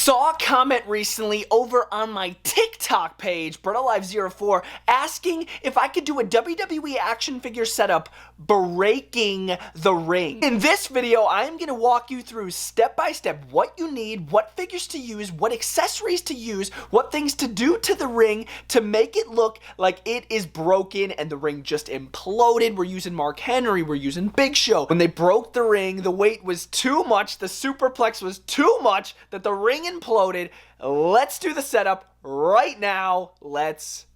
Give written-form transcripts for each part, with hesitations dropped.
saw a comment recently over on my TikTok page, Bretto04, asking if I could do a WWE action figure setup breaking the ring. In this video, I am going to walk you through step by step what you need, what figures to use, what accessories to use, what things to do to the ring to make it look like it is broken and the ring just imploded. We're using Mark Henry, we're using Big Show. When they broke the ring, the weight was too much, the superplex was too much that the ring imploded. Let's do the setup right now. Let's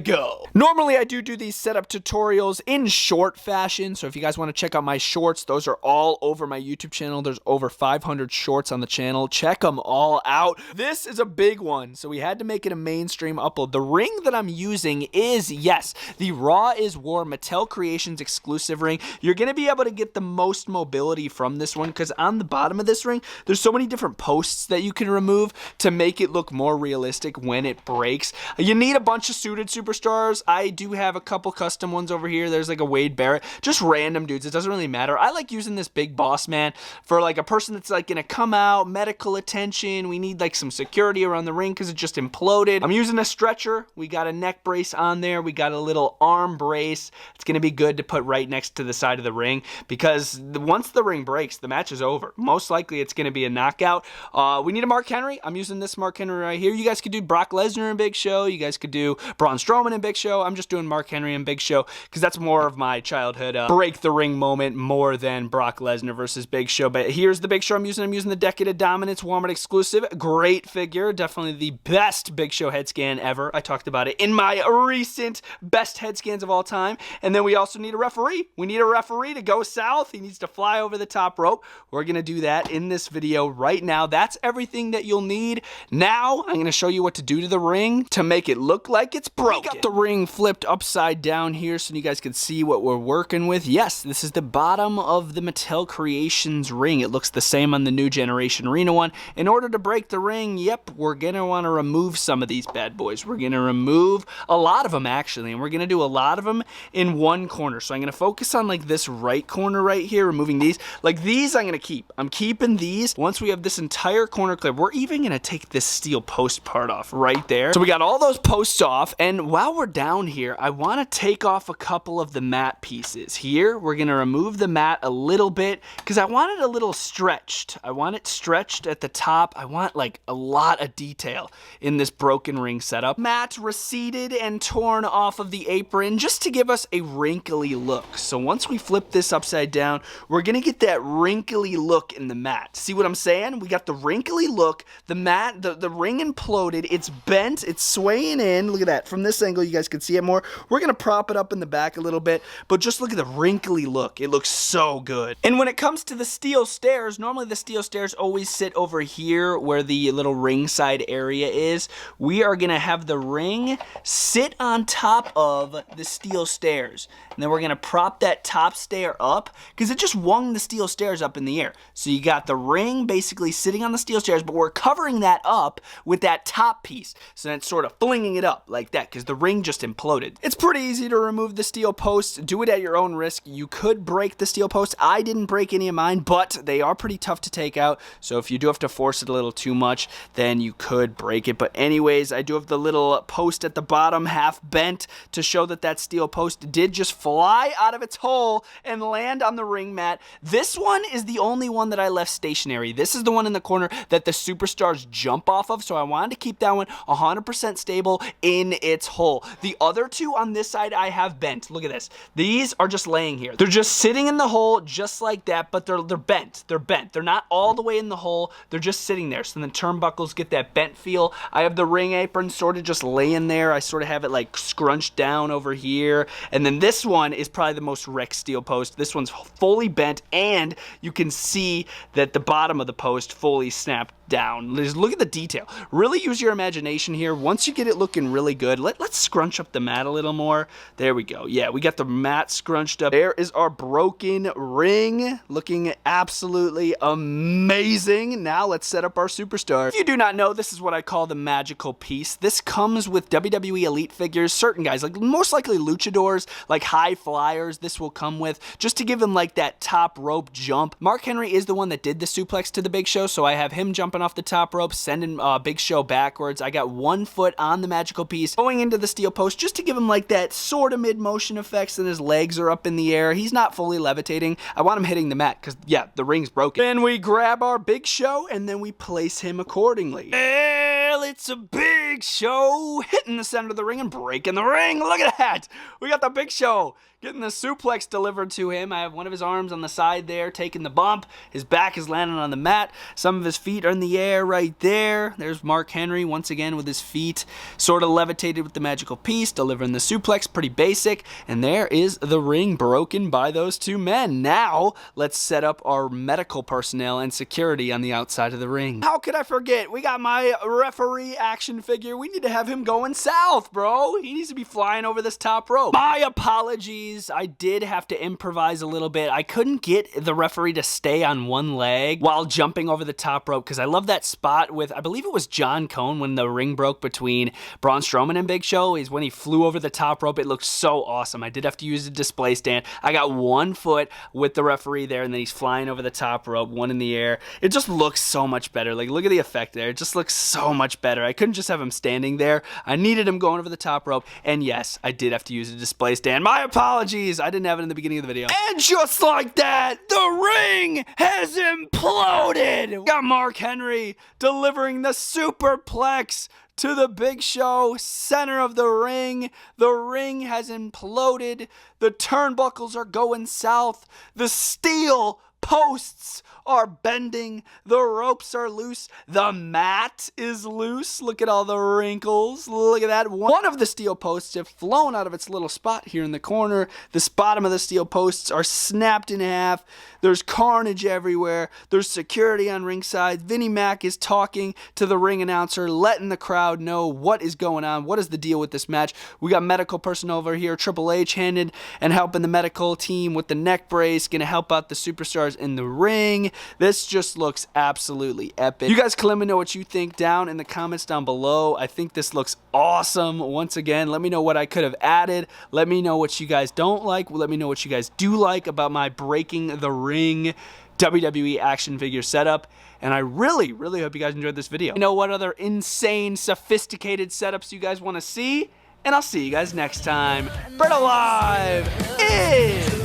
go. Normally I do these setup tutorials in short fashion, so if you guys want to check out my shorts, those are all over my YouTube channel. There's over 500 shorts on the channel. Check them all out. This is a big one, so we had to make it a mainstream upload. The ring that I'm using is, yes, the Raw is War Mattel Creations exclusive ring. You're going to be able to get the most mobility from this one because on the bottom of this ring, there's so many different posts that you can remove to make it look more realistic when it breaks. You need a bunch of suited superstars. I do have a couple custom ones over here. There's like a Wade Barrett, just random dudes. It doesn't really matter. I like using this big boss man for like a person that's like gonna come out, medical attention. We need like some security around the ring because it just imploded. I'm using a stretcher. We got a neck brace on there. We got a little arm brace. It's gonna be good to put right next to the side of the ring because once the ring breaks, the match is over. Most likely it's gonna be a knockout. We need a Mark Henry. I'm using this Mark Henry right here. You guys could do Brock Lesnar and Big Show. You guys could do Braun Strowman and Big Show. I'm just doing Mark Henry and Big Show because that's more of my childhood break the ring moment more than Brock Lesnar versus Big Show. But here's the Big Show I'm using. I'm using the Decade of Dominance Walmart exclusive. Great figure. Definitely the best Big Show head scan ever. I talked about it in my recent best head scans of all time. And then we also need a referee. We need a referee to go south. He needs to fly over the top rope. We're going to do that in this video right now. That's everything that you'll need. Now I'm going to show you what to do to the ring to make it look like it's broken. We got the ring flipped upside down here so you guys can see what we're working with. Yes, this is the bottom of the Mattel Creations ring. It looks the same on the new generation arena one. In order to break the ring, yep, we're gonna want to remove some of these bad boys. We're gonna remove a lot of them actually, and we're gonna do a lot of them in one corner. So I'm gonna focus on like this right corner right here, removing these. Like these I'm gonna keep. I'm keeping these. Once we have this entire corner clear, we're even gonna take this steel post part off right there. So we got all those posts off, and while we're down here, I want to take off a couple of the mat pieces. Here, we're going to remove the mat a little bit because I want it a little stretched. I want it stretched at the top. I want like a lot of detail in this broken ring setup. Mat receded and torn off of the apron just to give us a wrinkly look. So once we flip this upside down, we're going to get that wrinkly look in the mat. See what I'm saying? We got the wrinkly look. The mat, the ring imploded. It's bent. It's swaying in. Look at that. From this angle, you guys can see it more. We're going to prop it up in the back a little bit, but just look at the wrinkly look. It looks so good. And when it comes to the steel stairs, normally the steel stairs always sit over here where the little ringside area is. We are going to have the ring sit on top of the steel stairs. And then we're going to prop that top stair up because it just wung the steel stairs up in the air. So you got the ring basically sitting on the steel stairs, but we're covering that up with that top piece. So then it's sort of flinging it up like that because the ring just imploded. It's pretty easy to remove the steel posts. Do it at your own risk. You could break the steel posts. I didn't break any of mine, but they are pretty tough to take out. So if you do have to force it a little too much, then you could break it. But anyways, I do have the little post at the bottom half bent to show that that steel post did just fly out of its hole and land on the ring mat. This one is the only one that I left stationary. This is the one in the corner that the superstars jump off of. So I wanted to keep that one 100% stable in its hole. The other two on this side I have bent. Look at this. These are just laying here. They're just sitting in the hole just like that, but they're bent. They're bent. They're not all the way in the hole. They're just sitting there. So then the turnbuckles get that bent feel. I have the ring apron sort of just laying there. I sort of have it like scrunched down over here. And then this one is probably the most wrecked steel post. This one's fully bent, and you can see that the bottom of the post fully snapped down. Just look at the detail. Really use your imagination here. Once you get it looking really good, let's scrunch up the mat a little more. There we go. Yeah, we got the mat scrunched up. There is our broken ring looking absolutely amazing. Now let's set up our superstar. If you do not know, this is what I call the magical piece. This comes with WWE Elite figures. Certain guys, like most likely luchadors, like high flyers, this will come with just to give them like that top rope jump. Mark Henry is the one that did the suplex to the Big Show, so I have him jumping jumping off the top rope, sending Big Show backwards. I got 1 foot on the magical piece, going into the steel post just to give him like that sort of mid-motion effects, and his legs are up in the air. He's not fully levitating. I want him hitting the mat because, yeah, the ring's broken. Then we grab our Big Show, and then we place him accordingly. Well, it's a Big Show hitting the center of the ring and breaking the ring. Look at that. We got the Big Show getting the suplex delivered to him. I have one of his arms on the side there, taking the bump. His back is landing on the mat. Some of his feet are in the air right there. There's Mark Henry once again with his feet sort of levitated with the magical piece, delivering the suplex. Pretty basic. And there is the ring broken by those two men. Now, let's set up our medical personnel and security on the outside of the ring. How could I forget? We got my referee action figure. We need to have him going south, bro. He needs to be flying over this top rope. My apologies. I did have to improvise a little bit. I couldn't get the referee to stay on one leg while jumping over the top rope because I love that spot with, I believe it was John Cone when the ring broke between Braun Strowman and Big Show, is when he flew over the top rope. It looked so awesome. I did have to use a display stand. I got 1 foot with the referee there, and then he's flying over the top rope, one in the air. It just looks so much better. Like, look at the effect there. It just looks so much better. I couldn't just have him standing there. I needed him going over the top rope, and yes, I did have to use a display stand. My apologies. I didn't have it in the beginning of the video. And just like that, the ring has imploded. Got Mark Henry delivering the superplex to the Big Show, center of the ring. The ring has imploded. The turnbuckles are going south. The steel posts are bending. The ropes are loose. The mat is loose. Look at all the wrinkles. Look at that. One of the steel posts have flown out of its little spot here in the corner. The bottom of the steel posts are snapped in half. There's carnage everywhere. There's security on ringside. Vinnie Mac is talking to the ring announcer, letting the crowd know what is going on. What is the deal with this match? We got medical personnel over here. Triple H handed and helping the medical team with the neck brace. Going to help out the superstars in the ring. This just looks absolutely epic. You guys can let me know what you think down in the comments down below. I think this looks awesome. Once again, let me know what I could have added. Let me know what you guys don't like. Let me know what you guys do like about my breaking the ring WWE action figure setup. And I really, really hope you guys enjoyed this video. You know what other insane, sophisticated setups you guys want to see? And I'll see you guys next time. Bretto Live is